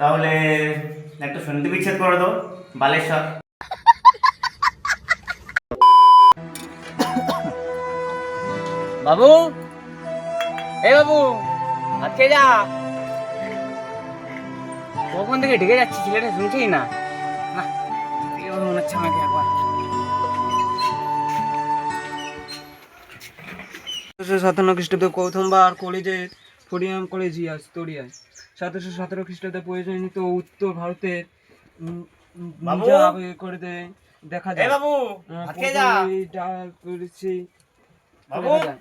তাহলে একটা শুনতে বিচ্ছেদ করে দাও বালেশ্বর। বাবু, এই বাবু, ভাত খেয়ে যা। কখন থেকে ঢেকে যাচ্ছি, ছেলেটা শুনছেই না। না, এবার মনে হচ্ছে আমাকে একবার। 1757 খ্রিস্টাব্দে প্রথমবার কলেজের ফোরিয়াম কলেজিয়াস আস্তরিয়ায় 1717 খ্রিস্টাব্দে প্রয়োজনীয় উত্তর ভারতের বাবু! করে দেয় দেখা এই যায়। বাবু, ভাত খেয়ে যা। করেছি বাবু! দেখা যায়।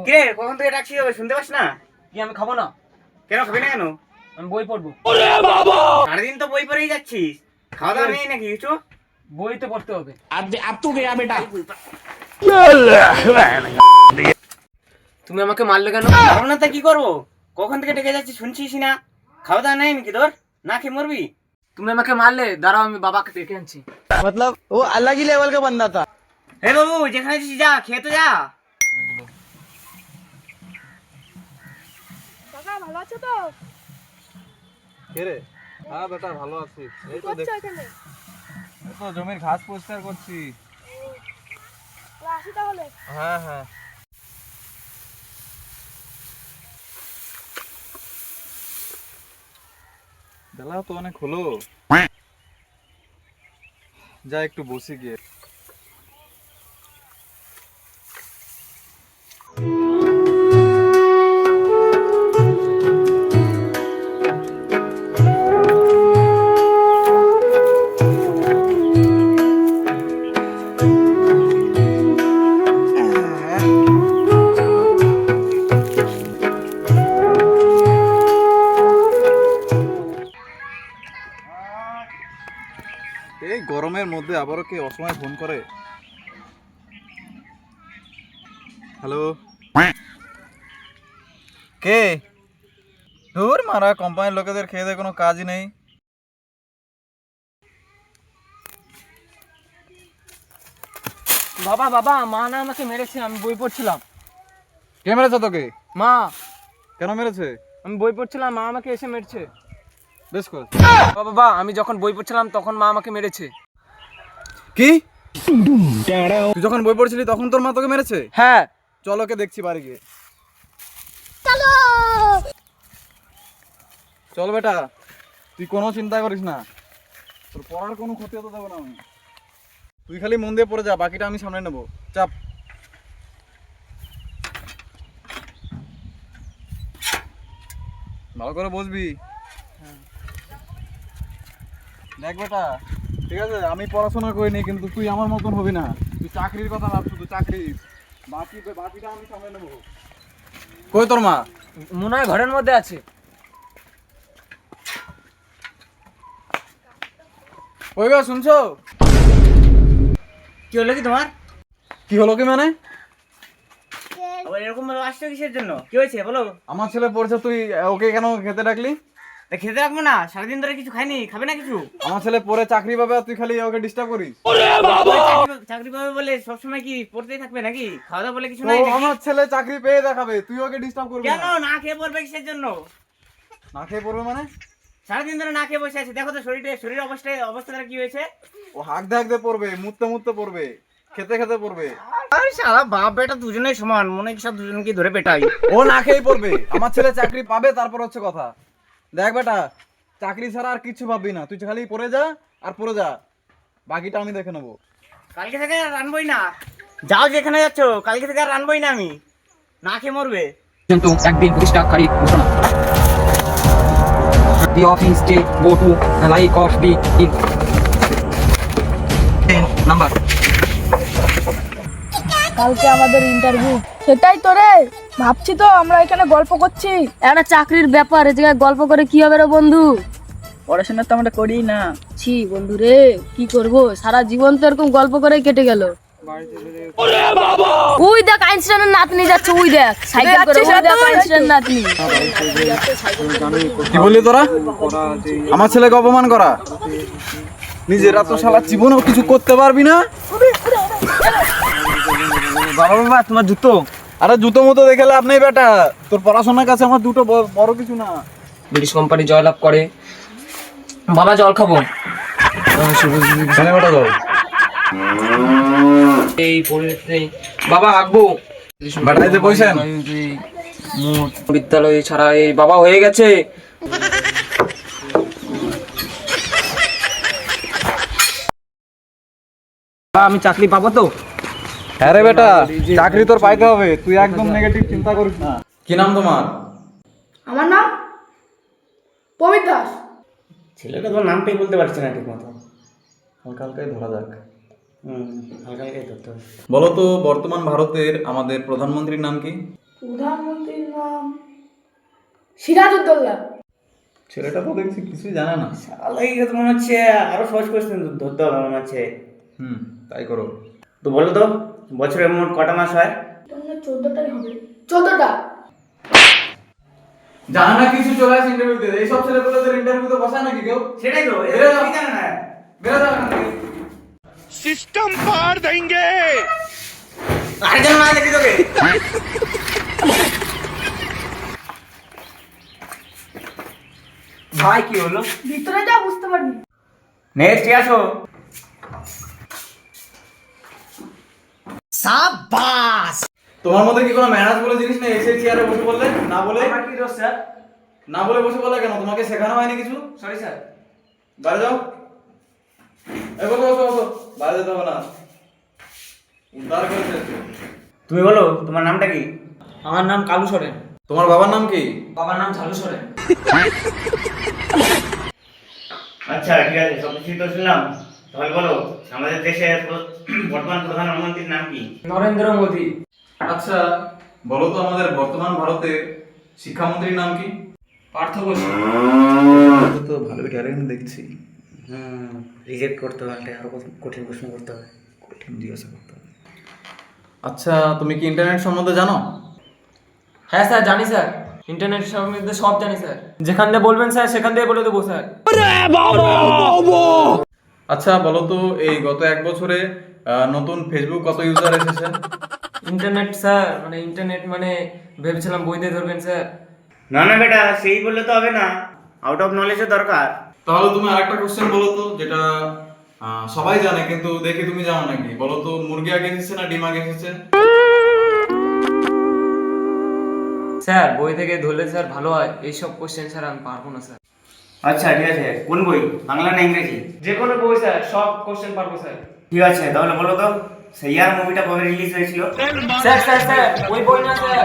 কে কখন থেকে ডাকছি, শুনতে পাস না? কি আমি খাবো না? কেন খাবি না কেন? আমি বই পড়বো। সারাদিন তো বই পড়েই যাচ্ছিস, খাওয়া দাওয়া নেই নাকি কিছু? বই তো পড়তে হবে। তুমি আমাকে মারলে কেন? খাবো না তা কি করবো? কখন থেকে ডেকে যাচ্ছি শুনছিস না? খাওয়া দাওয়া নেই নাকি তোর? না খেয়ে মরবি? তুমি আমাকে মারলে, দাঁড়াও আমি বাবাকে ডেকে আনছি। मतलब वो अलग ही लेवल का बंदा था। হে বাবু, যেখানে আছিস যা, খেয়ে তো যা। কাকা ভালো আছো তো? কে রে? হ্যাঁ বেটা ভালো আছি। এই কি তো দেখ, করছো এখানে? এই তো জমির ঘাস পরিষ্কার করছি। আসি তাহলে। হ্যাঁ হ্যাঁ। বেলা তো অনেক হলো, যা একটু বসি গিয়ে। এই গরমের মধ্যে আবারও কে অসময় ফোন করে? হ্যালো, কে? ধুর মারা, কোম্পানির লোকেদের খেয়ে দেয় কোনো কাজই নেই। বাবা বাবা, মা না আমাকে মেরেছে, আমি বই পড়ছিলাম। কে মেরেছে তোকে? মা, কেন মেরেছে? আমি বই পড়ছিলাম, মা আমাকে এসে মেরেছে। বেশ কর। বাবা, আমি যখন বই পড়ছিলাম তখন মা আমাকে মেরেছে। কি? তুই যখন বই পড়ছিলি তখন তোর মা তোকে মেরেছে? হ্যাঁ। চল ওকে দেখছি বাড়ি গিয়ে। চলো। চল বেটা, তুই কোনো চিন্তা করিস না, তোর পড়ার কোনো ক্ষতি হতে দেবো না আমি। তুই খালি মন দিয়ে পড়ে যা, বাকিটা আমি সামনে নেবো। চাপ। ভালো করে বসবি। দেখ বেটা, ঠিক আছে আমি পড়াশোনা করিনি, কিন্তু তুই আমার মতন হবি না। তুই চাকরির কথা ভাব, শুধু চাকরি। বাকিটা আমি সামনে নেবো। কই তোর মা? মনে হয় ঘরের মধ্যে আছে। ওই গো, শুনছো? কি হলো কি তোমার? কি হলো কি মানে? আবার এরকম ভাবে আসছো কিসের জন্য? কি হয়েছে বলো? আমার ছেলে পড়ছে, তুই ওকে কেন খেতে ডাকলি? তা খেতে রাখবো না? সারাদিন ধরে কিছু খাইনি, খাবে না কিছু? আমার ছেলে পড়ে চাকরি পাবে আর তুই খালি ওকে ডিস্টার্ব করিস। চাকরি পাবে বলে সবসময় কি পড়তেই থাকবে নাকি? খাওয়া দাওয়া বলে কিছু তো নাই নাকি? আমার ছেলে চাকরি পেয়ে দেখাবে, তুই ওকে ডিস্টার্ব করবি কেন না। না খেয়ে পড়বে কিসের জন্য? না খেয়ে পড়বে মানে? সারাদিন ধরে না খেয়ে বসে আছে, দেখো তো শরীরের অবস্থাটা কি হয়েছে? ও হাঁকতে হাঁকতে পড়বে, মুততে মুততে পড়বে, খেতে খেতে পড়বে। আরে শালা বাপ বেটা দুজনেই সমান, মনে হয় সব দুজনকে ধরে পেটাই। ও না খেয়েই পড়বে। আমার ছেলে চাকরি পাবে, তারপর হচ্ছে কথা। দেখ বেটা, চাকরি ছাড়া আর কিছু ভাববি না, তুই খালি পড়ে যা আর পড়ে যা, বাকিটা আমি দেখে নেবো। কালকে থেকে আর রানবই না। যাও যেখানে যাচ্ছ, কালকে থেকে আর রানবই না আমি, না খেয়ে মরবে। কিন্তু একদিন প্রতিষ্ঠাকারী ঘোষণা। The office day go to the like of the in number. কালকে আমাদের ইন্টারভিউ। সেটাই তো রে, ভাবছি তো আমরা এখানে গল্প করছি। একটা চাকরির ব্যাপার, এ জায়গায় গল্প করে কি হবে রে বন্ধু? পড়াশোনা তো আমরা করি না। ছি বন্ধু রে, কি করব, সারা জীবন তো এরকম গল্প করে কেটে গেল। ওই দেখ আইনস্টাইনের নাতনি যাচ্ছে, ওই দেখ সাইকেল করে, ওই দেখ আইনস্টাইনের নাতনি। কি বললি তোরা? আমার ছেলেকে অপমান করা? নিজেরা তো শালা জীবনেও কিছু করতে পারবি না। বাবা বাবা, তোমার জুতো। আরে জুতো মতো দেখে লাভ নেই বেটা, তোর পড়াশোনার কাছে আমার দুটো বড় কিছু না। ব্রিটিশ কোম্পানি জয়লাভ করে। বাবা জল খাবো। বেটা যাও। এই পরিবেশে বাবা আঁকবো। বেটা এই যে বসেন। বিদ্যালয় ছাড়া এই বাবা হয়ে গেছে। আমি চাকরি পাবো তো? হ্যাঁ রে বেটা, চাকরি তোর পাইতে হবে, তুই একদম নেগেটিভ চিন্তা করিস না। কি নাম তোমার? আমার নাম পবিত্র দাস। ছেলেটা তো নামটাই বলতে পারছে না ঠিক মতো। হালকা হালকাই ধরা যাক। হালকা হালকাই ধরতে হবে। বলো তো বর্তমান ভারতের আমাদের প্রধানমন্ত্রীর নাম কি? প্রধানমন্ত্রীর নাম সিরাজউদ্দৌলা। ছেলেটা তো দেখছি কিছুই জানে না। শালা এই তো মনে হচ্ছে আরো সহজ কোশ্চেন ধরতে হবে মনে হচ্ছে। তাই করো। তো বলো তো বছরে মোট কটা মাস হয়? 14টাই হবে। 14টা। জানা না কিছু চলে আসে ইন্টারভিউতে, এইসব ছেলেপেলেদের ইন্টারভিউতে বসায় নাকি কেউ? সেটাই তো বেরো যাও। কি জানে না। বেরো যাও এখান থেকে। আরেকজন না দেখি তোকে। ভাই কি হলো? ভিতরে যা বুঝতে পারবি। নেক্সট আসো। তোমার মধ্যে কি কোনো ম্যানার্স বলে জিনিস নেই? এসে চেয়ারে বসে বললে না বলে? আমার কি দোষ স্যার? না বলে বসে বললে কেন? তোমাকে শেখানো হয়নি কিছু? Sorry sir. বাইরে যাও। এই বসো বসো বসো, বাইরে যেতে হবে না। উদ্ধার করেছে। তুমি বলো তোমার নামটা কি? আমার নাম কালু সরেন। তোমার বাবার নাম কি? বাবার নাম ঝালু সরেন। আচ্ছা ঠিক আছে, সব কিছুই তো শুনলাম। তাহলে বলো আমাদের দেশের বর্তমান প্রধানমন্ত্রীর নাম কি? নরেন্দ্র মোদী। আচ্ছা বলো তো আমাদের বর্তমান ভারতের শিক্ষামন্ত্রীর নাম কি? পার্থ বসু। তো ভালোই ট্যালেন্ট দেখছি। রিজেক্ট করতে হবে, একটা আরো কঠিন প্রশ্ন করতে হবে। কঠিন জিজ্ঞাসা করতে হবে। আচ্ছা তুমি কি ইন্টারনেট সম্বন্ধে জানো? হ্যাঁ স্যার জানি স্যার, ইন্টারনেট সম্বন্ধে সব জানি স্যার। যেখান দিয়ে বলবেন স্যার সেখান দিয়ে বলে দেবো স্যার। আচ্ছা বলো তো এই গত এক বছরে নতুন ফেসবুক কত ইউজার এসেছে? ইন্টারনেট স্যার মানে ইন্টারনেট মানে ভেবেছিলাম বই দিয়ে ধরবেন স্যার। না না বেটা, সেই বললে তো হবে না, আউট অফ নলেজও দরকার। তাহলে তুমি আরেকটা কোশ্চেন বলো তো, যেটা সবাই জানে কিন্তু দেখি তুমি জানো নাকি। বলো তো মুরগি আগে এসেছে না ডিম আগে এসেছে? স্যার বই থেকে ধরলে স্যার ভালো হয়, এইসব কোশ্চেন স্যার আমি পারবো না স্যার। আচ্ছা ঠিক আছে, কোন বই, বাংলা না ইংরেজি? যে কোনো বই স্যার, সব কোশ্চেন পারবো স্যার। ঠিক আছে তাহলে বলো তো সাইয়ার মুভিটা কবে রিলিজ হয়েছিল? স্যার স্যার স্যার ওই বই না স্যার,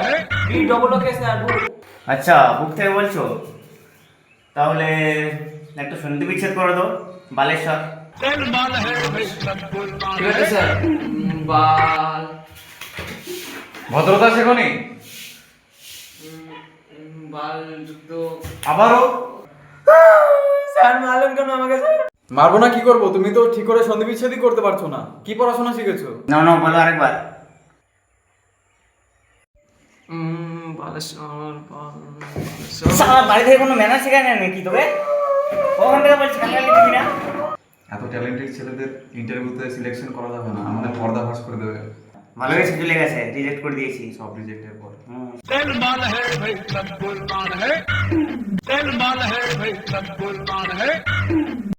BOOK স্যার বুক। আচ্ছা বুক থেকে বলছো, তাহলে একটা সন্ধি বিচ্ছেদ করে দাও, বালেশ্বর। ঠিক আছে স্যার। বাল ভদ্রতা শেখনি? বাল যুক্ত আবারও? স্যার মারলেন কেন আমাকে স্যার? মারবো না কি করবো? তুমি তো ঠিক করে সন্ধি বিচ্ছেদই করতে পারছো না। কি পড়াশোনা শিখেছো? না না বলো আরেকবার। বালেশ্বর সারা বাড়ি থেকে কোনো ম্যানার শেখায় না নাকি তোকে? ওখান থেকে বলছি কাকা লিখবি না। এত ট্যালেন্টেড ছেলেদের ইন্টারভিউতে সিলেকশন করা যাবে না, আমাদের পর্দা ফাঁস করে দেবে। ভালো হয়েছে চলে গেছে, রিজেক্ট করে দিয়েছি। সব রিজেক্টের পর হুম।